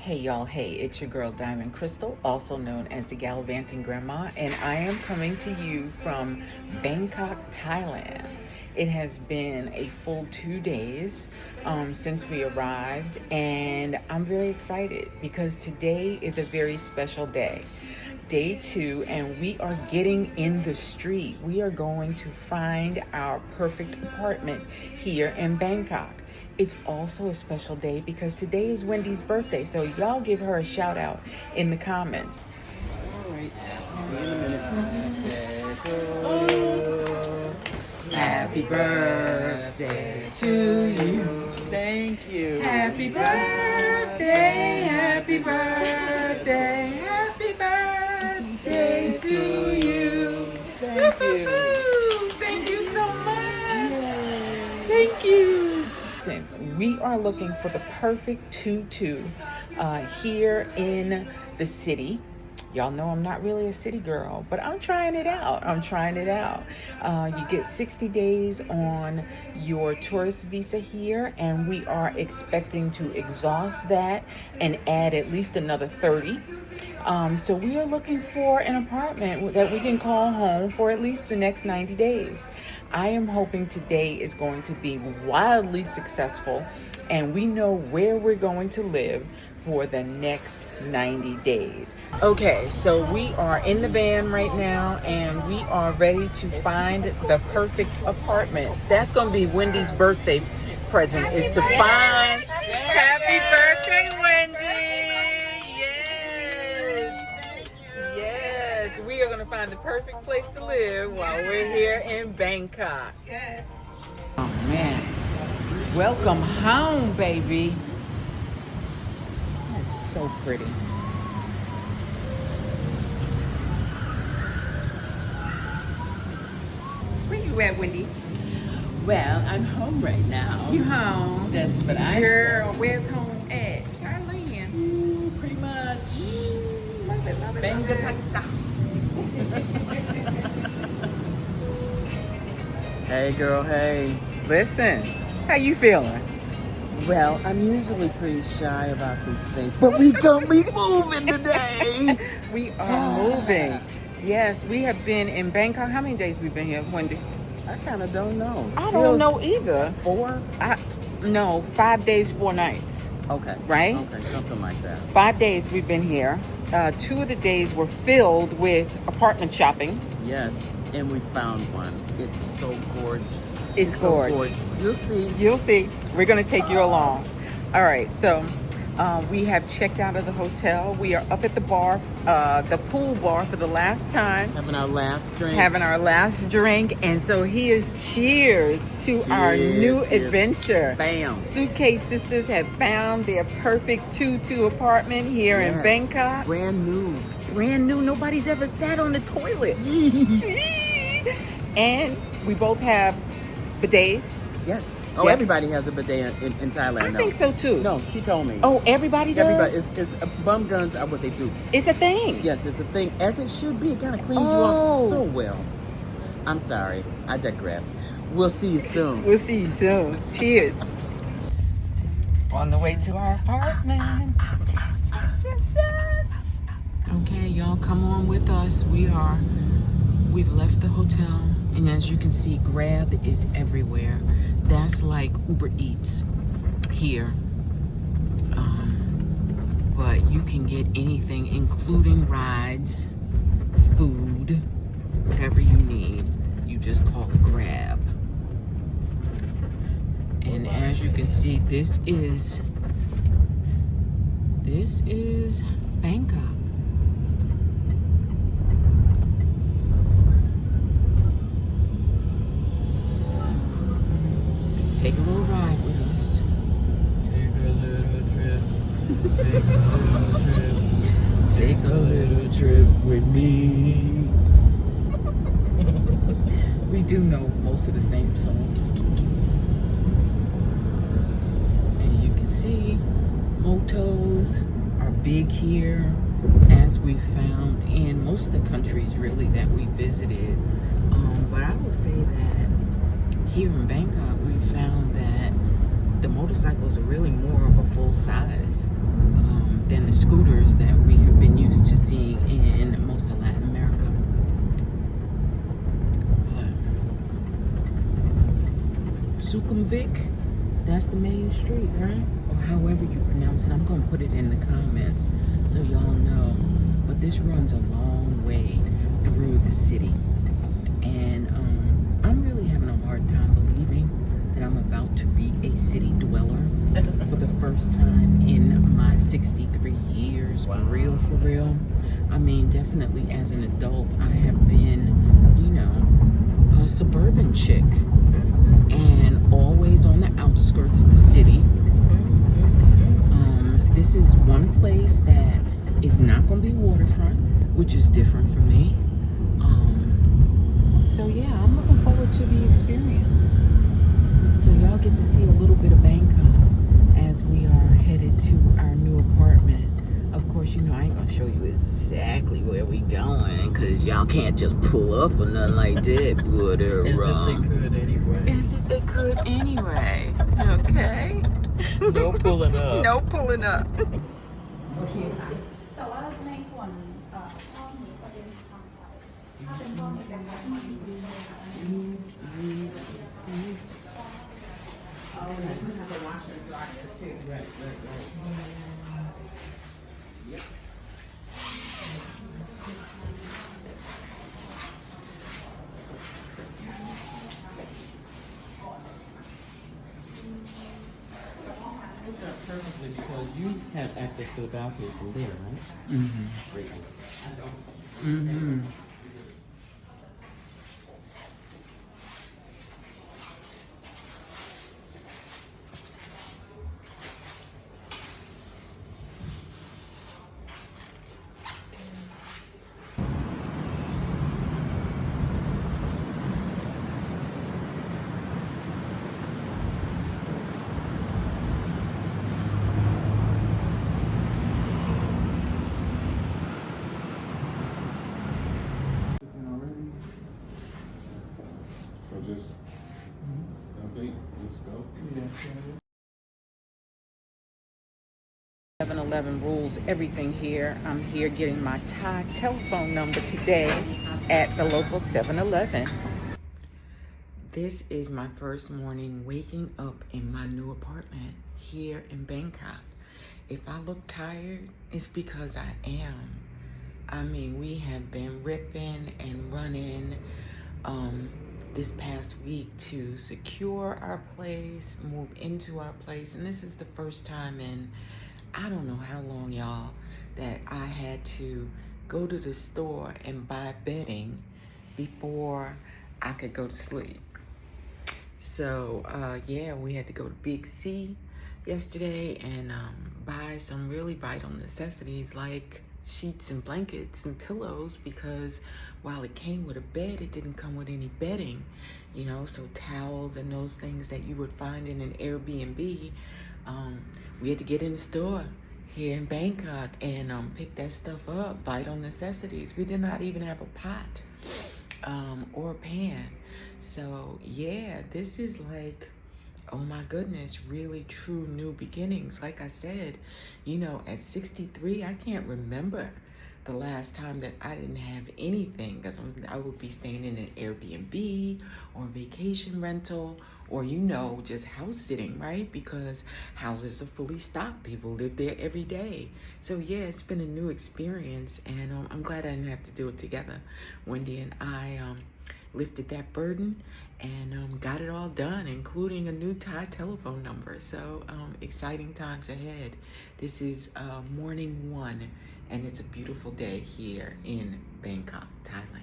Hey y'all, hey, it's your girl Diamond Crystal, also known as the Gallivanting Grandma, and I am coming to you from Bangkok, Thailand. It has been a full 2 days since we arrived, and I'm very excited because today is a very special day. Day 2, and we are getting in the street. We are going to find our perfect apartment here in Bangkok. It's also a special day because today is Wendy's birthday, so y'all give her a shout out in the comments. All right. See you in a minute. Happy birthday to you. Thank you. Happy birthday, happy birthday, happy birthday to you. Thank you. Thank you so much. Thank you. We are looking for the perfect tutu here in the city. Y'all know I'm not really a city girl, but I'm trying it out. You get 60 days on your tourist visa here, and we are expecting to exhaust that and add at least another 30. So we are looking for an apartment that we can call home for at least the next 90 days. I am hoping today is going to be wildly successful, and we know where we're going to live for the next 90 days. Okay, so we are in the van right now, and we are ready to find the perfect apartment. That's going to be Wendy's birthday present, is to find... Happy birthday, Wendy! Yes, we are going to find the perfect place to live while we're here in Bangkok. Oh man, welcome home, baby. That's so pretty. Where you at, Wendy? Well, I'm home right now. You home? That's what I Girl, where's home at? Thailand. Pretty much. Love it, love it, love it. Hey, girl. Hey. Listen, how you feeling? Well, I'm usually pretty shy about these things, but we gonna be moving today. We are moving. Yes, we have been in Bangkok. How many days we've been here, Wendy? I kind of don't know. I don't know either. 4? No, 5 days, 4 nights. Okay. Right? Okay, something like that. 5 days we've been here. 2 of the days were filled with apartment shopping. Yes, and we found one. It's so gorgeous. It's so gorgeous. gorgeous. You'll see. You'll see. We're going to take you along. All right, so we have checked out of the hotel. We are up at the bar, the pool bar, for the last time. Having our last drink. And so here's cheers to our new adventure. Bam. Suitcase Sistas have found their perfect tutu apartment here in Bangkok. Brand new. Nobody's ever sat on the toilet. And we both have bidets. Yes. Oh, Yes. everybody has a bidet in Thailand. I think so too. No, she told me. Oh, everybody does? Everybody. It's bum guns are what they do. It's a thing. Yes, it's a thing. As it should be. It kind of cleans you Oh. off so well. I'm sorry. I digress. We'll see you soon. We'll see you soon. Cheers. On the way to our apartment. Yes. Okay, y'all, come on with us. We've left the hotel, and as you can see, Grab is everywhere. That's like Uber Eats here. But you can get anything, including rides, food, whatever you need. You just call Grab. And as you can see, this is Bangkok. Take a little ride with us. Take a little trip. Take a little trip with me. We do know most of the same songs. And you can see motos are big here, as we found in most of the countries really that we visited. But I will say that here in Bangkok, we found that the motorcycles are really more of a full size. than the scooters that we have been used to seeing in most of Latin America. Sukhumvit, that's the main street, right? Or however you pronounce it. I'm gonna put it in the comments so y'all know. But this runs a long way through the city. And I'm really having a hard time believing that I'm about to be a city dweller for the first time in my 63 years. Wow. For real. I mean, definitely as an adult, I have been, you know, a suburban chick. And always on the outskirts of the city. This is one place that is not going to be waterfront, which is different for me. So yeah, I'm looking forward to the experience. So y'all get to see a little bit of Bangkok as we are headed to our new apartment. Of course, you know I ain't gonna show you exactly where we going, cause y'all can't just pull up or nothing like that. But As if they could anyway. Okay. No pulling up. No pulling up. Perfectly, because you have access to the balcony from there, right? Mm-hmm. I don't. Mm-hmm. Just update, just go. 7-Eleven rules everything here. I'm here getting my Thai telephone number today at the local 7-Eleven. This is my first morning waking up in my new apartment here in Bangkok. If I look tired, it's because I am. I mean, we have been ripping and running this past week to secure our place, move into our place. And this is the first time in, I don't know how long, y'all, that I had to go to the store and buy bedding before I could go to sleep. So, yeah, we had to go to Big C yesterday and buy some really vital necessities like sheets and blankets and pillows, because while it came with a bed, it didn't come with any bedding, you know, so towels and those things that you would find in an Airbnb, we had to get in the store here in Bangkok and pick that stuff up, vital necessities. We did not even have a pot or a pan. So yeah, this is like, oh my goodness, really true new beginnings. Like I said, you know, at 63, I can't remember the last time that I didn't have anything, because I would be staying in an Airbnb or vacation rental, or, you know, just house sitting, right? Because houses are fully stocked. People live there every day. So yeah, it's been a new experience, and I'm glad I didn't have to do it together. Wendy and I lifted that burden and got it all done, including a new Thai telephone number. So exciting times ahead. This is morning one, and it's a beautiful day here in Bangkok, Thailand.